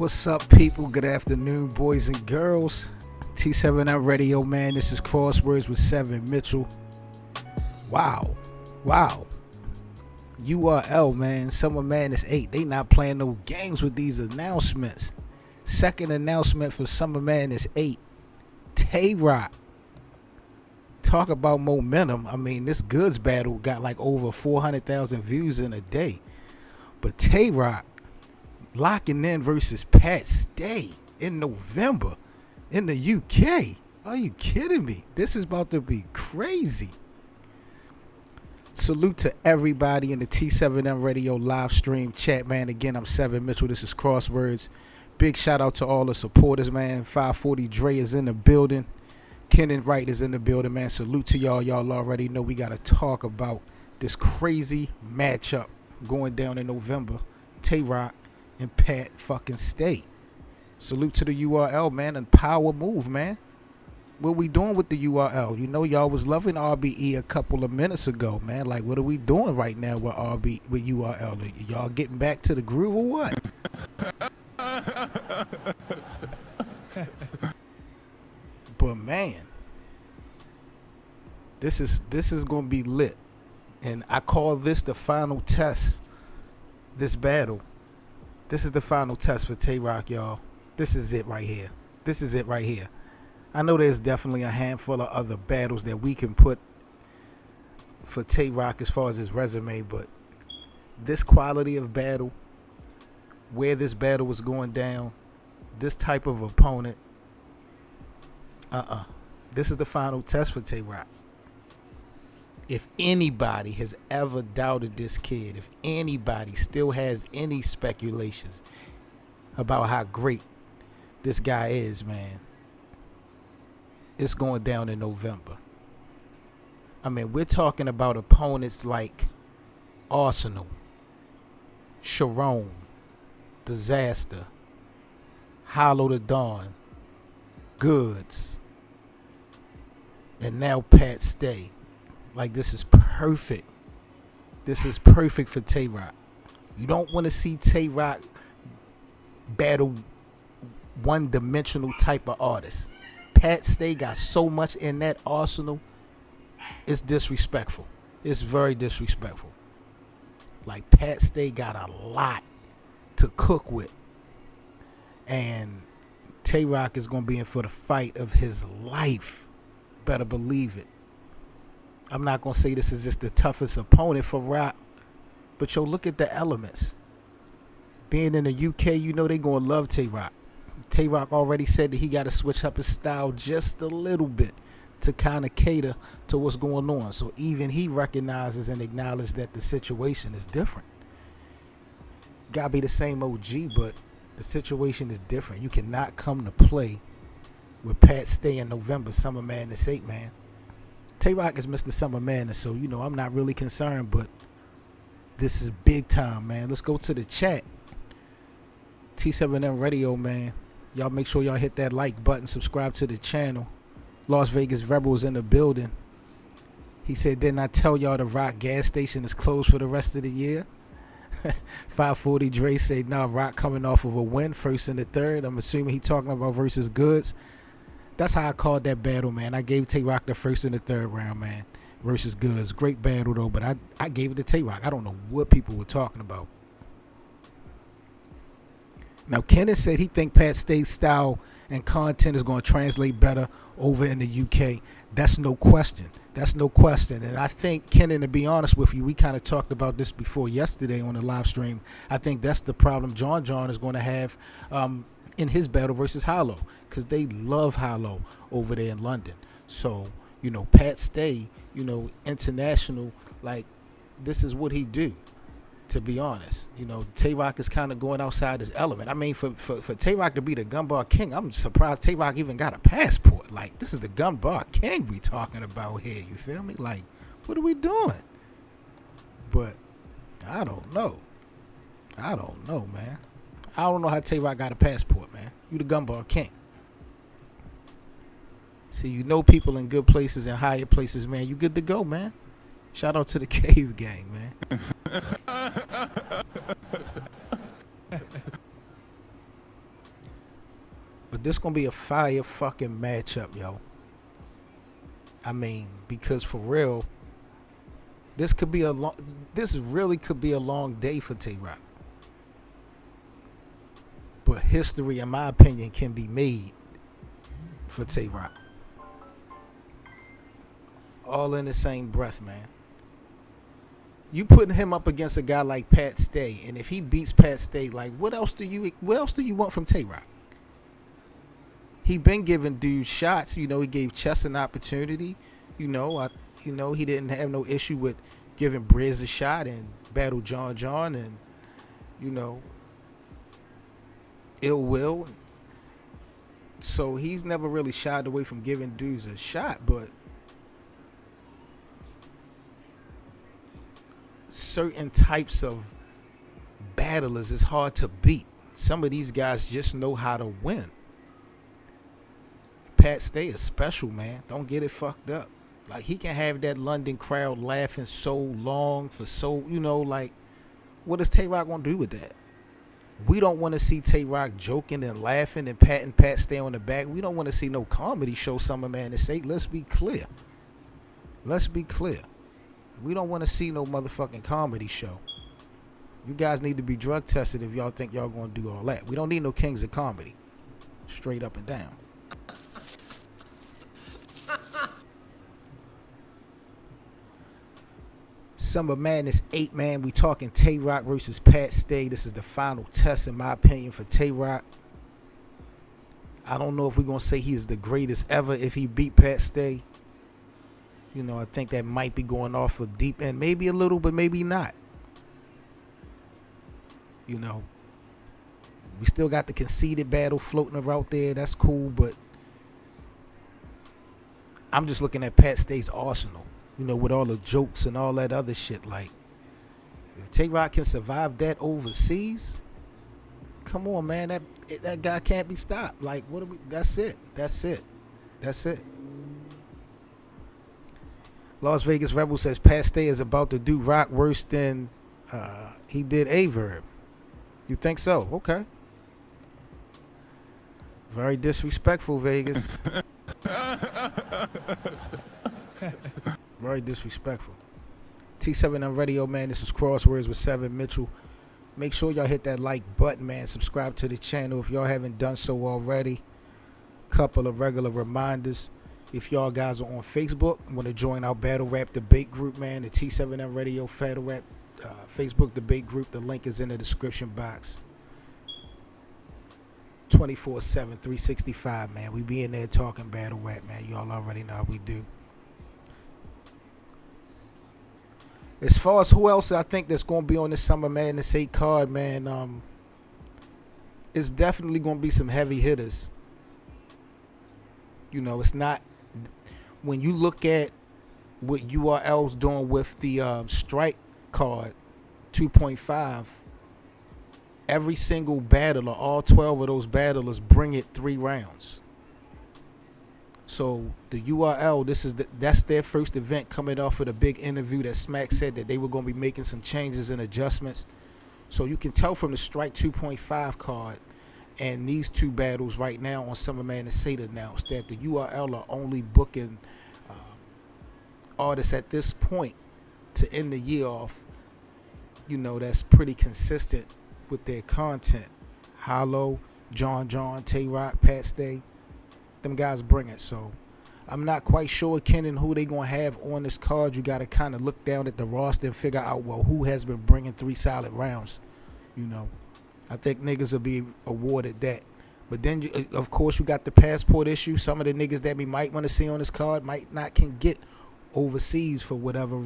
What's up, people? Good afternoon, boys and girls. T7M Radio, man. This is Crosswords with Seven Mitchell. Wow. URL, man. Summer Madness 8. They not playing no games with these announcements. Second announcement for Summer Madness 8. TAY ROC. Talk about momentum. I mean, this goods battle got like over 400,000 views in a day. But TAY ROC locking in versus Pat Stay in November in the UK. Are you kidding me? This is about to be crazy. Salute to everybody in the T7M Radio live stream chat, man. Again, I'm Seven Mitchell. This is Crosswords. Big shout out to all the supporters, man. 540 Dre is in the building. Kenan Wright is in the building, man. Salute to y'all. Y'all already know we got to talk about this crazy matchup going down in November. TAY ROC and Pat fucking Stay. Salute to the URL, man, and power move, man. What we doing with the URL? You know, y'all was loving RBE a couple of minutes ago, man. Like, what are we doing right now with URL? Are y'all getting back to the groove or what? But man, this is gonna be lit, and I call this the final test. This battle. This is the final test for TAY ROC, y'all. This is it right here. This is it right here. I know there's definitely a handful of other battles that we can put for TAY ROC as far as his resume, but this quality of battle, where this battle was going down, this type of opponent, this is the final test for TAY ROC. If anybody has ever doubted this kid, if anybody still has any speculations about how great this guy is, man, it's going down in November. I mean, we're talking about opponents like Arsenal, Sharon, Disaster, Hollow the Dawn, Goods, and now Pat Stay. Like, this is perfect. This is perfect for TAY ROC. You don't want to see TAY ROC battle one-dimensional type of artist. Pat Stay got so much in that arsenal. It's disrespectful. It's very disrespectful. Like, Pat Stay got a lot to cook with. And TAY ROC is going to be in for the fight of his life. Better believe it. I'm not going to say this is just the toughest opponent for Rock, but yo, look at the elements. Being in the UK, you know they going to love TAY ROC. TAY ROC already said that he got to switch up his style just a little bit to kind of cater to what's going on. So even he recognizes and acknowledges that the situation is different. Got to be the same OG, but the situation is different. You cannot come to play with Pat Stay in November, Summer Madness 8, man. TAY ROC is Mr. Summer Madness, so, you know, I'm not really concerned, but this is big time, man. Let's go to the chat. T7M Radio, man. Y'all make sure y'all hit that like button, subscribe to the channel. Las Vegas Rebels in the building. He said, didn't I tell y'all the Rock gas station is closed for the rest of the year? 540 Dre said, nah, Rock coming off of a win, first and the third. I'm assuming he talking about versus Goods. That's how I called that battle, man. I gave TAY ROC the first and the third round, man, versus Goods. Great battle, though, but I gave it to TAY ROC. I don't know what people were talking about. Now, Kenan said he think Pat Stay's style and content is going to translate better over in the UK. That's no question. That's no question. And I think, Kenan, to be honest with you, we kind of talked about this before yesterday on the live stream. I think that's the problem John is going to have in his battle versus Hollow, because they love Hollow over there in London. So, you know, Pat Stay, you know, international, like, this is what he do, to be honest. You know, TAY ROC is kind of going outside his element. I mean, for TAY ROC to be the gun bar king, I'm surprised TAY ROC even got a passport. Like, this is the gun bar king we talking about here, you feel me? Like, what are we doing? But I don't know. I don't know, man. I don't know how TAY ROC got a passport, man. You the gun bar king. See, you know people in good places and higher places, man. You good to go, man. Shout out to the Cave Gang, man. But this gonna be a fire fucking matchup, yo. I mean, because for real, this really could be a long day for Tay Roc. But history, in my opinion, can be made for Tay Roc. All in the same breath, man. You putting him up against a guy like Pat Stay, and if he beats Pat Stay, like what else do you want from Tay Roc? He been giving dudes shots. He gave Chess an opportunity. He didn't have no issue with giving Briz a shot and battle John and Ill Will. So he's never really shied away from giving dudes a shot, but certain types of battlers is hard to beat. Some of these guys just know how to win. Pat Stay is special, man. Don't get it fucked up. Like, he can have that London crowd laughing so long for like, what is Tay Roc gonna do with that? We don't want to see Tay Roc joking and laughing and patting Pat Stay on the back. We don't want to see no comedy show, Summer Madness 8. Let's be clear. We don't want to see no motherfucking comedy show. You guys need to be drug tested if y'all think y'all gonna do all that. We don't need no kings of comedy. Straight up and down. Summer Madness 8, man. We talking Tay Roc versus Pat Stay. This is the final test, in my opinion, for Tay Roc. I don't know if we're going to say he is the greatest ever if he beat Pat Stay. I think that might be going off a deep end. Maybe a little, but maybe not. We still got the conceded battle floating around there. That's cool, but I'm just looking at Pat Stay's arsenal. With all the jokes and all that other shit. Like, if Tay Roc can survive that overseas, come on, man. That guy can't be stopped. Like, that's it. Las Vegas Rebel says Pat Stay is about to do Rock worse than he did Averb. You think so? Okay. Very disrespectful, Vegas. Very disrespectful. T7M Radio, man. This is Crosswords with Seven Mitchell. Make sure y'all hit that like button, man. Subscribe to the channel if y'all haven't done so already. Couple of regular reminders. If y'all guys are on Facebook and want to join our Battle Rap debate group, man, the T7M Radio Battle Rap Facebook debate group, the link is in the description box. 24/7, 365, man. We be in there talking battle rap, man. Y'all already know how we do. As far as who else I think that's going to be on this Summer Madness 8 card, man, it's definitely going to be some heavy hitters. It's not, when you look at what URL's doing with the strike card 2.5, every single battler, all 12 of those battlers bring it 3 rounds. So the URL, that's their first event coming off of the big interview that Smack said that they were going to be making some changes and adjustments. So you can tell from the Strike 2.5 card and these 2 battles right now on Summer Madness 8 announced that the URL are only booking artists at this point to end the year off. That's pretty consistent with their content. Hollow, John, Tay Roc, Pat Stay. Them guys bring it. So I'm not quite sure, Kenan, who they gonna have on this card. You gotta kind of look down at the roster and figure out, well, who has been bringing 3 solid rounds. I think niggas will be awarded that. But then, of course, you got the passport issue. Some of the niggas that we might want to see on this card might not can get overseas for whatever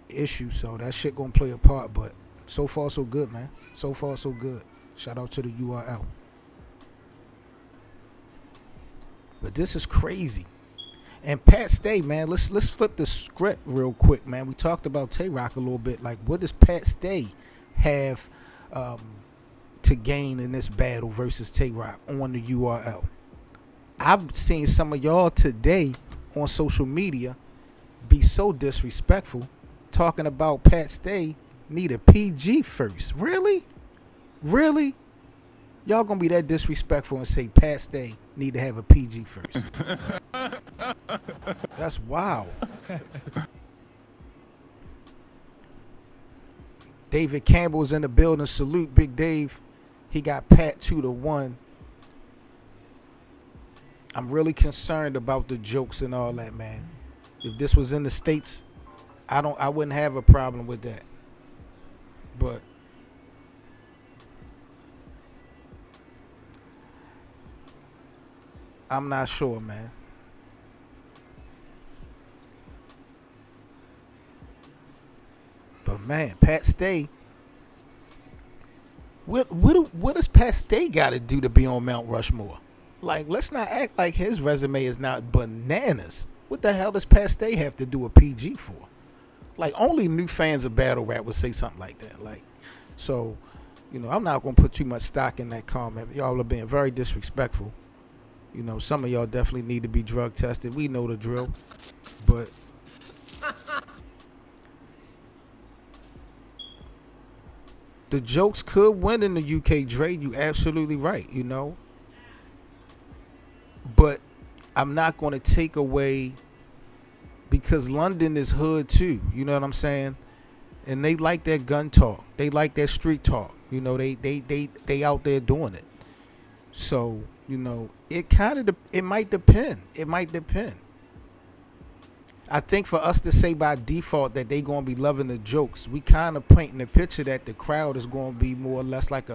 issue. So that shit gonna play a part. But so far so good, man. So far so good. Shout out to the URL. But this is crazy. And Pat Stay, man, let's flip the script real quick, man. We talked about Tay Roc a little bit. Like, what does Pat Stay have to gain in this battle versus Tay Roc on the URL? I've seen some of y'all today on social media be so disrespectful, talking about Pat Stay need a PG first. Really? Y'all gonna be that disrespectful and say Pat Stay need to have a PG first. That's wild. David Campbell's in the building. Salute Big Dave. He got Pat 2-1. I'm really concerned about the jokes and all that, man. If this was in the States, I wouldn't have a problem with that. But I'm not sure, man. But man, Pat Stay. What does Pat Stay got to do to be on Mount Rushmore? Like, let's not act like his resume is not bananas. What the hell does Pat Stay have to do a PG for? Like, only new fans of battle rap would say something like that. Like, so, I'm not gonna put too much stock in that comment. Y'all are being very disrespectful. Some of y'all definitely need to be drug tested. We know the drill, but the jokes could win in the UK, Dre. You absolutely right, But I'm not going to take away, because London is hood too. You know what I'm saying? And they like that gun talk. They like that street talk. They out there doing it. So, it might depend. It might depend. I think for us to say by default that they going to be loving the jokes, we kind of painting the picture that the crowd is going to be more or less like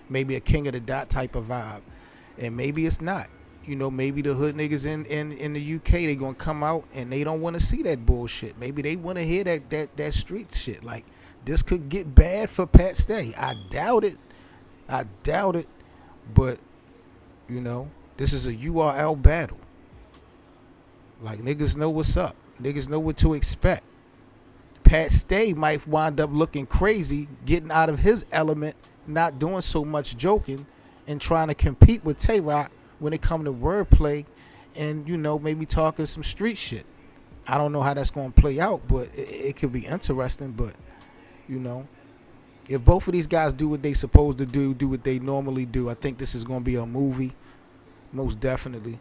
maybe a King of the Dot type of vibe. And maybe it's not. Maybe the hood niggas in the UK, they going to come out and they don't want to see that bullshit. Maybe they want to hear that street shit. Like, this could get bad for Pat Stay. I doubt it. But, this is a URL battle. Like, niggas know what's up. Niggas know what to expect. Pat Stay might wind up looking crazy, getting out of his element, not doing so much joking, and trying to compete with TAY ROC when it comes to wordplay and, maybe talking some street shit. I don't know how that's going to play out, but it could be interesting. But, if both of these guys do what they supposed to do what they normally do, I think this is going to be a movie, most definitely.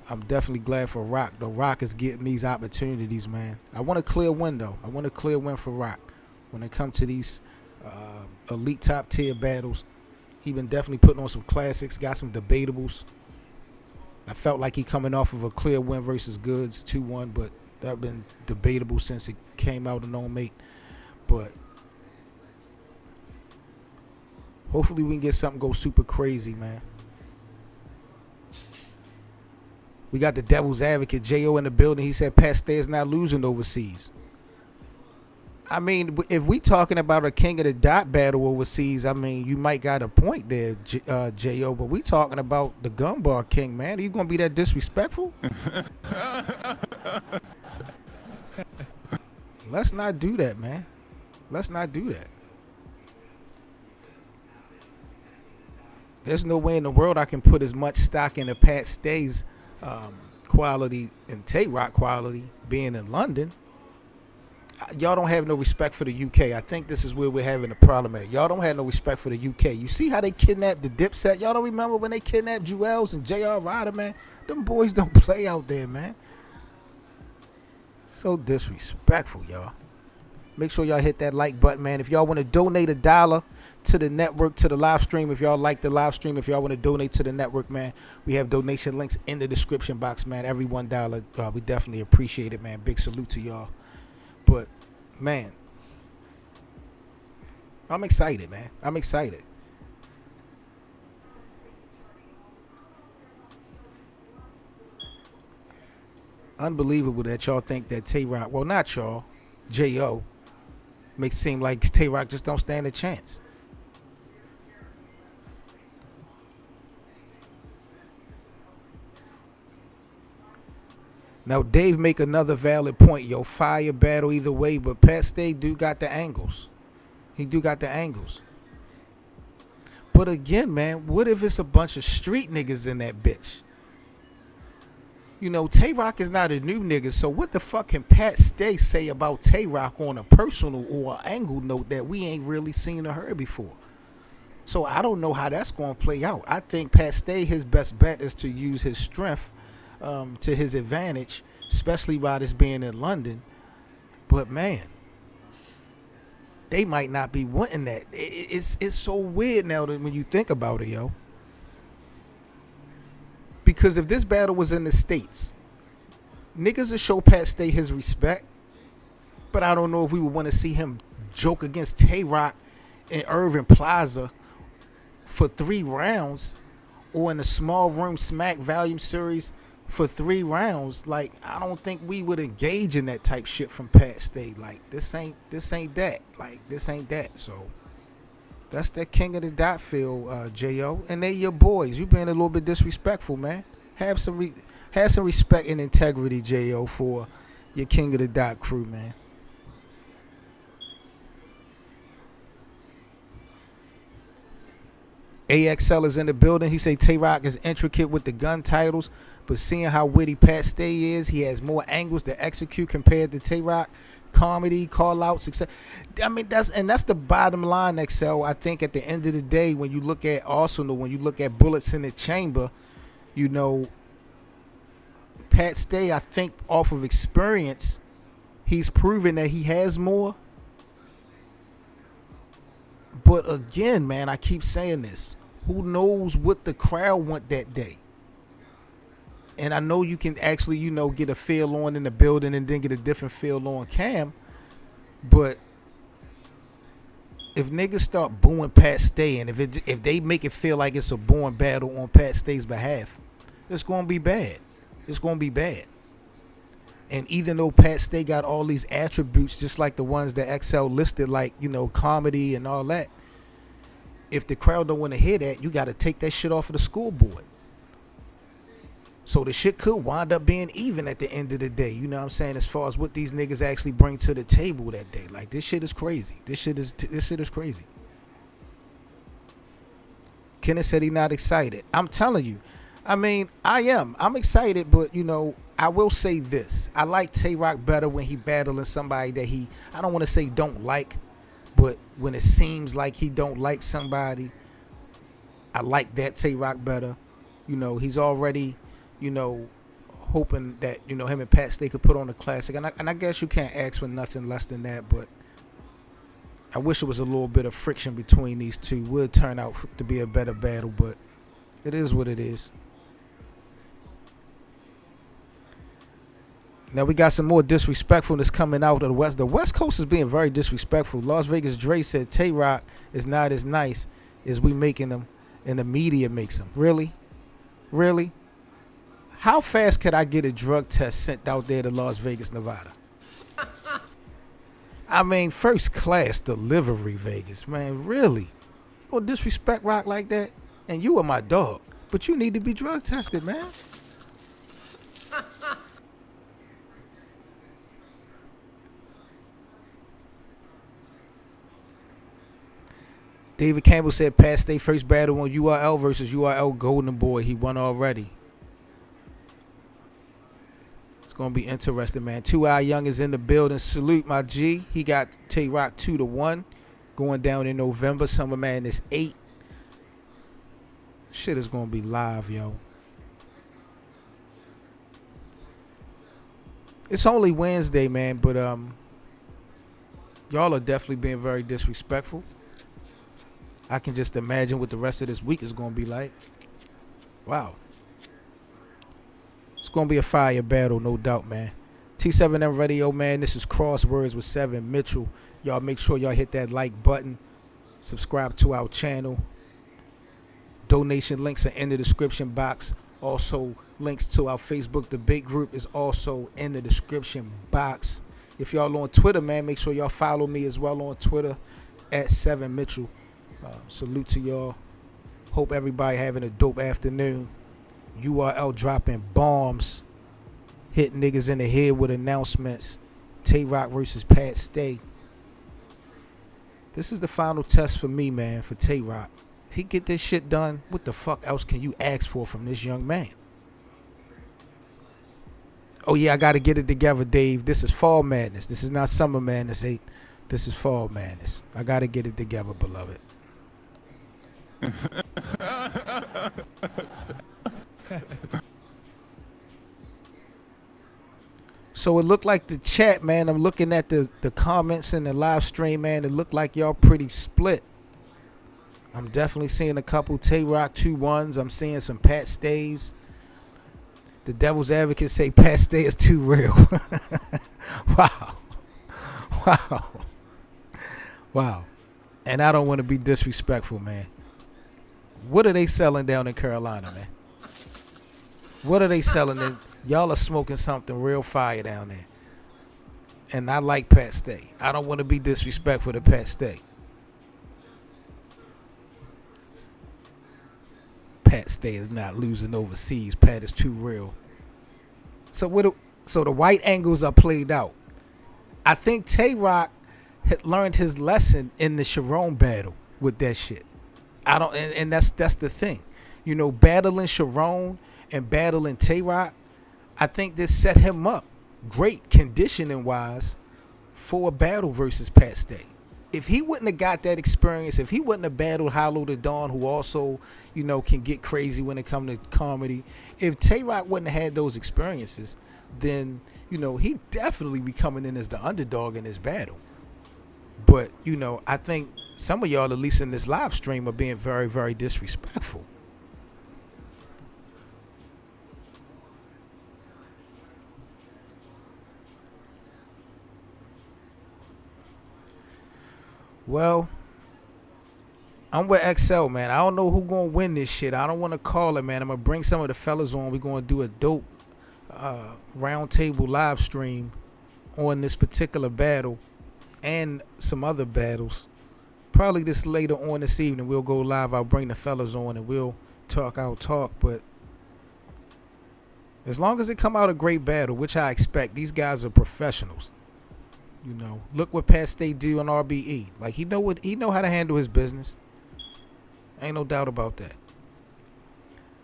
I'm definitely glad for Rock. The Rock is getting these opportunities, man. I want a clear win, though. I want a clear win for Rock when it comes to these elite top tier battles. He been definitely putting on some classics, got some debatables. I felt like he coming off of a clear win versus Goods, 2-1, but that been debatable since it came out in 08. But hopefully we can get something go super crazy, man. We got the devil's advocate, J.O. in the building. He said Pat Stay is not losing overseas. I mean, if we talking about a King of the Dot battle overseas, I mean, you might got a point there, J.O., but we talking about the gun bar king, man. Are you going to be that disrespectful? Let's not do that, man. Let's not do that. There's no way in the world I can put as much stock into Pat Stay's quality and TAY ROC quality being in London. Y'all don't have no respect for the UK. I think this is where we're having a problem at. Y'all don't have no respect for the UK. You see how they kidnapped the Dipset? Y'all don't remember when they kidnapped Jewels and J.R. Ryder, man? Them boys don't play out there, man. So disrespectful, y'all. Make sure y'all hit that like button, man. If y'all want to donate $1 to the network, to the live stream, if y'all like the live stream, if y'all want to donate to the network, man, we have donation links in the description box, man. Every $1, we definitely appreciate it, man. Big salute to y'all. But, man, I'm excited, man. I'm excited. Unbelievable that y'all think that TAY ROC, well, not y'all, J.O., makes it seem like TAY ROC just don't stand a chance. Now, Dave make another valid point. Yo, fire battle either way, but Pat Stay do got the angles. He do got the angles. But again, man, what if it's a bunch of street niggas in that bitch? TAY ROC is not a new nigga, so what the fuck can Pat Stay say about TAY ROC on a personal or angle note that we ain't really seen or heard before? So I don't know how that's going to play out. I think Pat Stay, his best bet is to use his strength to his advantage, especially by this being in London. But man, they might not be wanting that. It's so weird now that when you think about it, yo. Because if this battle was in the States, niggas would show Pat Stay his respect. But I don't know if we would want to see him joke against TAY ROC in Irving Plaza for 3 rounds, or in the Small Room Smack Volume Series for 3 rounds. Like, I don't think we would engage in that type shit from Pat Stay. Like, this ain't that. Like, this ain't that. So that's that King of the Dot feel, J.O. And they your boys. You being a little bit disrespectful, man. Have some respect and integrity, J.O., for your King of the Dot crew, man. AXL is in the building. He say TAY ROC is intricate with the gun titles, but seeing how witty Pat Stay is, he has more angles to execute compared to TAY ROC. Comedy, call outs, etc. I mean, that's the bottom line, XL. I think at the end of the day, when you look at Arsenal, when you look at Bullets in the Chamber, you know, Pat Stay, I think off of experience, he's proven that he has more. But again, man, I keep saying this. Who knows what the crowd want that day? And I know you can actually, you know, get a feel on in the building and then get a different feel on cam. But if niggas start booing Pat Stay, and if they make it feel like it's a booing battle on Pat Stay's behalf, it's going to be bad. It's going to be bad. And even though Pat Stay got all these attributes, just like the ones that XL listed, like, you know, comedy and all that, if the crowd don't want to hear that, you got to take that shit off of the scoreboard. So the shit could wind up being even at the end of the day. You know what I'm saying? As far as what these niggas actually bring to the table that day. Like, this shit is crazy. This shit is crazy. Kenneth said he not excited. I'm telling you. I mean, I am. I'm excited, but, you know, I will say this. I like TAY ROC better when he battling somebody that I don't want to say don't like, but when it seems like he don't like somebody, I like that TAY ROC better. You know, he's already, you know, hoping that, you know, him and Pat Stay could put on a classic. And I guess you can't ask for nothing less than that, but I wish it was a little bit of friction between these two. Would turn out to be a better battle, but it is what it is. Now we got some more disrespectfulness coming out of the West. The West Coast is being very disrespectful. Las Vegas Dre said TAY ROC is not as nice as we making them and the media makes them. Really? Really? How fast could I get a drug test sent out there to Las Vegas, Nevada? I mean, first class delivery, Vegas. Man, really? You gonna disrespect Rock like that? And you are my dog, but you need to be drug tested, man. David Campbell said Pat Stay first battle on URL versus URL Golden Boy. He won already. It's going to be interesting, man. 2i Young is in the building. Salute, my G. He got TAY ROC 2-1 going down in November. Summer Madness 8. Shit is going to be live, yo. It's only Wednesday, man, but y'all are definitely being very disrespectful. I can just imagine what the rest of this week is going to be like. Wow. It's going to be a fire battle, no doubt, man. T7M Radio, man. This is Crosswords with 7 Mitchell. Y'all make sure y'all hit that like button. Subscribe to our channel. Donation links are in the description box. Also, links to our Facebook debate group is also in the description box. If y'all on Twitter, man, make sure y'all follow me as well on Twitter at 7 Mitchell. Salute to y'all. Hope everybody having a dope afternoon. URL dropping bombs, hitting niggas in the head with announcements. TAY ROC versus Pat Stay. This is the final test for me, man, for TAY ROC. He get this shit done. What the fuck else can you ask for from this young man? Oh yeah, I gotta get it together, Dave. This is Fall Madness. This is not Summer Madness 8. This is Fall Madness. I gotta get it together, beloved. So it looked like the chat, man. I'm looking at the comments in the live stream, man. It looked like y'all pretty split. I'm definitely seeing a couple Tay Roc 2-1s. I'm seeing some Pat Stays. The Devil's Advocate say Pat Stay is too real. Wow. Wow. Wow. And I don't want to be disrespectful, man. What are they selling down in Carolina, man? What are they selling? Y'all are smoking something real fire down there. And I like Pat Stay. I don't want to be disrespectful to Pat Stay. Pat Stay is not losing overseas. Pat is too real. So the white angles are played out. I think Tay Roc had learned his lesson in the Sharon battle with that shit. And that's the thing. You know, battling Sharon and battling Tay Roc, I think this set him up great conditioning wise for a battle versus Pat Stay. If he wouldn't have got that experience, if he wouldn't have battled Hollow the Dawn, who also, you know, can get crazy when it comes to comedy, if Tay Roc wouldn't have had those experiences, then, you know, he'd definitely be coming in as the underdog in this battle. But, you know, I think some of y'all, at least in this live stream, are being very, very disrespectful. Well, I'm with XL, man. I don't know who's going to win this shit. I don't want to call it, man. I'm going to bring some of the fellas on. We're going to do a dope round table live stream on this particular battle and some other battles. Probably this later on this evening, we'll go live. I'll bring the fellas on and we'll talk our talk. But as long as it come out a great battle, which I expect, these guys are professionals. You know, look what Pat Stay do on RBE. Like he know how to handle his business. Ain't no doubt about that.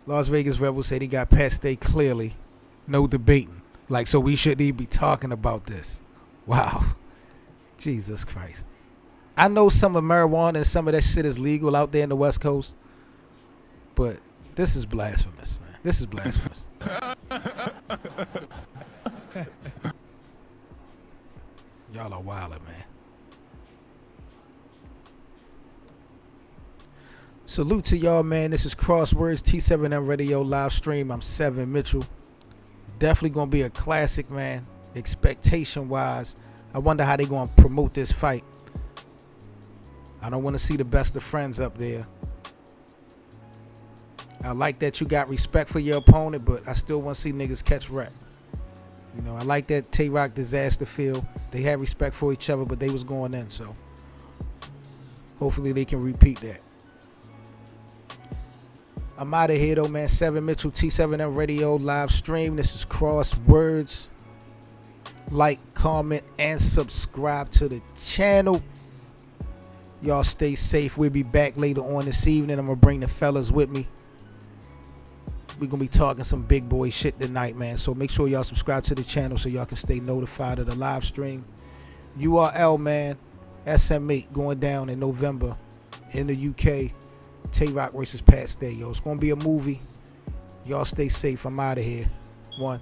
Las Vegas Rebel said he got Pat Stay clearly. No debating. Like, so we shouldn't even be talking about this. Wow. Jesus Christ. I know some of marijuana and some of that shit is legal out there in the West Coast. But this is blasphemous, man. This is blasphemous. Y'all are wildin', man. Salute to y'all, man. This is Crosswords T7M Radio live stream. I'm Seven Mitchell. Definitely gonna be a classic, man. Expectation wise, I wonder how they gonna promote this fight. I don't want to see the best of friends up there. I like that you got respect for your opponent, but I still want to see niggas catch wreck. You know, I like that Tay Roc disaster feel. They had respect for each other, but they was going in, so hopefully they can repeat that. I'm out of here though, man. Seven Mitchell, T7M Radio live stream. This is Crosswords. Like, comment, and subscribe to the channel. Y'all stay safe. We'll be back later on this evening. I'm gonna bring the fellas with me. We're going to be talking some big boy shit tonight, man. So make sure y'all subscribe to the channel so y'all can stay notified of the live stream. URL, man. SM8 going down in November in the UK. Tay Roc versus Pat Stay, yo. It's going to be a movie. Y'all stay safe. I'm out of here. One.